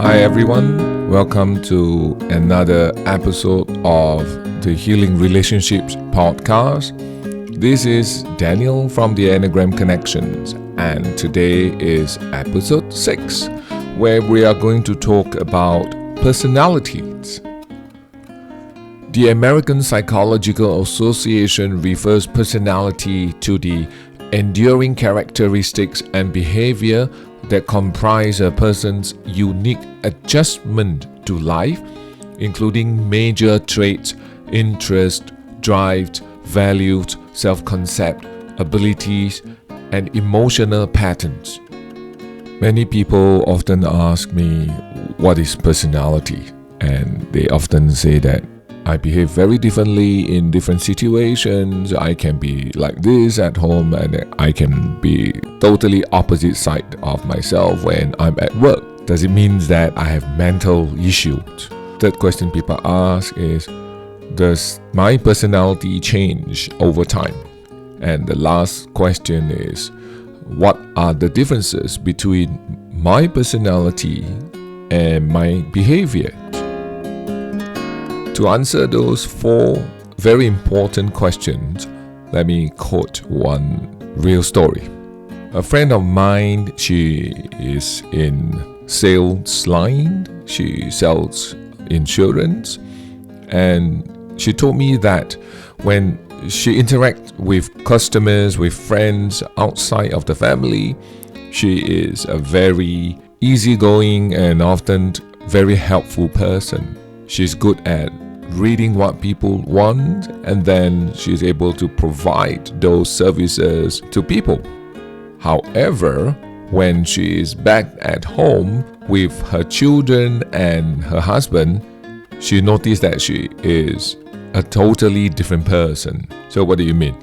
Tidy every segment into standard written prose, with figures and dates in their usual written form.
Hi everyone, welcome to another episode of the Healing Relationships podcast. This is Daniel from the Enneagram Connections, and today is episode 6, where we are going to talk about personalities. The American Psychological Association refers personality to the enduring characteristics and behavior that comprise a person's unique adjustment to life, including major traits, interests, drives, values, self-concept, abilities, and emotional patterns. Many people often ask me, what is personality? And they often say that I behave very differently in different situations. I can be like this at home, and I can be totally opposite side of myself when I'm at work. Does it mean that I have mental issues? Third question people ask is, does my personality change over time? And the last question is, what are the differences between my personality and my behavior? To answer those 4 very important questions, let me quote one real story. A friend of mine, she is in sales line. She sells insurance, and she told me that when she interacts with customers, with friends outside of the family, she is a very easygoing and often very helpful person. She's good at reading what people want, and then she's able to provide those services to people. However, when she is back at home with her children and her husband, she noticed that she is a totally different person. So what do you mean?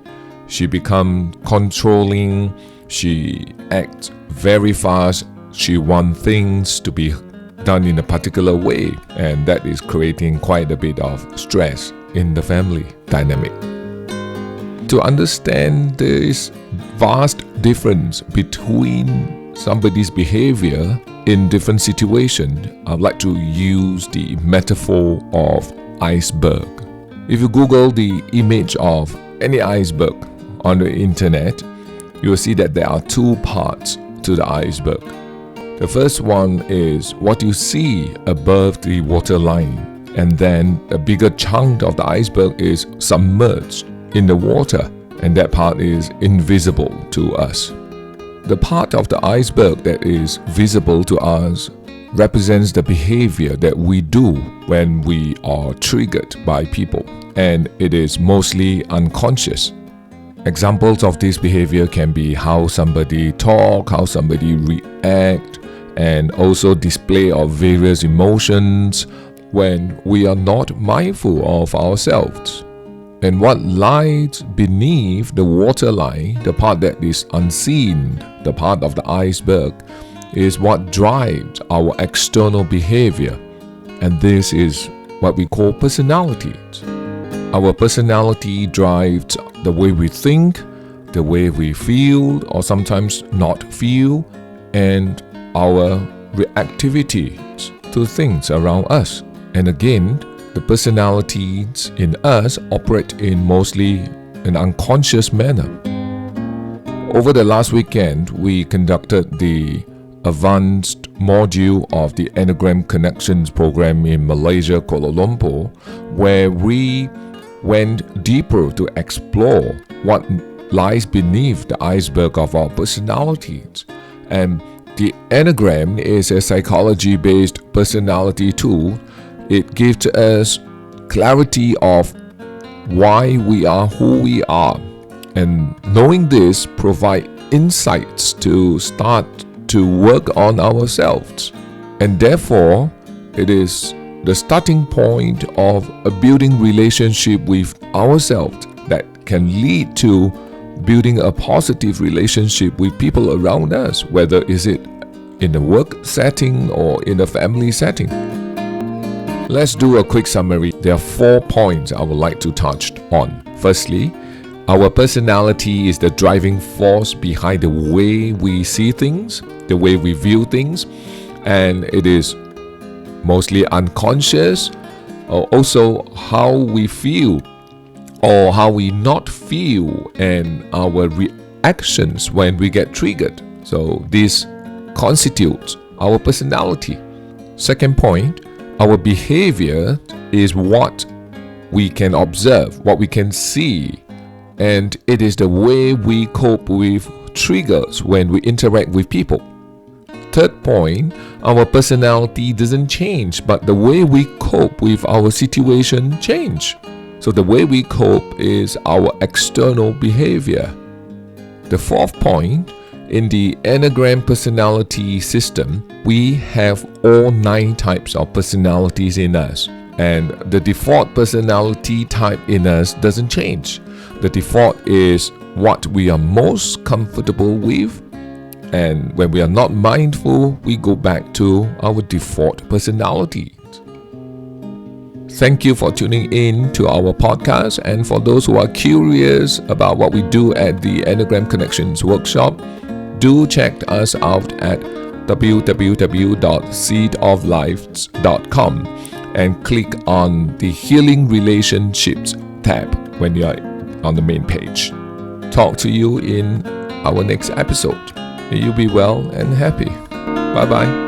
She becomes controlling, she acts very fast, she wants things to be done in a particular way, and that is creating quite a bit of stress in the family dynamic. To understand this vast difference between somebody's behavior in different situations, I'd like to use the metaphor of iceberg. If you Google the image of any iceberg on the internet, you will see that there are 2 parts to the iceberg. The first one is what you see above the waterline, and then a bigger chunk of the iceberg is submerged in the water, and that part is invisible to us. The part of the iceberg that is visible to us represents the behavior that we do when we are triggered by people, and it is mostly unconscious. Examples of this behavior can be how somebody talks, how somebody reacts, and also display of various emotions when we are not mindful of ourselves. And what lies beneath the waterline, the part that is unseen, the part of the iceberg, is what drives our external behavior. And this is what we call personalities. Our personality drives the way we think, the way we feel, or sometimes not feel, and our reactivities to things around us. And again, the personalities in us operate in mostly an unconscious manner. Over the last weekend, we conducted the advanced module of the Enneagram Connections program in Malaysia, Kuala Lumpur, where we went deeper to explore what lies beneath the iceberg of our personalities. And the Enneagram is a psychology-based personality tool. It gives us clarity of why we are who we are. And knowing this provides insights to start to work on ourselves. And therefore, it is the starting point of a building relationship with ourselves that can lead to building a positive relationship with people around us, whether is it in a work setting or in a family setting. Let's do a quick summary. There are 4 points I would like to touch on. Firstly, our personality is the driving force behind the way we see things, the way we view things, and it is mostly unconscious, or also how we feel or how we not feel and our reactions when we get triggered. So this constitutes our personality. Second point, our behavior is what we can observe, what we can see, and it is the way we cope with triggers when we interact with people. Third point, our personality doesn't change, but the way we cope with our situation change. So the way we cope is our external behavior. The fourth point, in the Enneagram personality system, we have all 9 types of personalities in us. And the default personality type in us doesn't change. The default is what we are most comfortable with. And when we are not mindful, we go back to our default personality. Thank you for tuning in to our podcast. And for those who are curious about what we do at the Enneagram Connections Workshop, do check us out at www.seedoflife.com and click on the Healing Relationships tab when you are on the main page. Talk to you in our next episode. May you be well and happy. Bye-bye.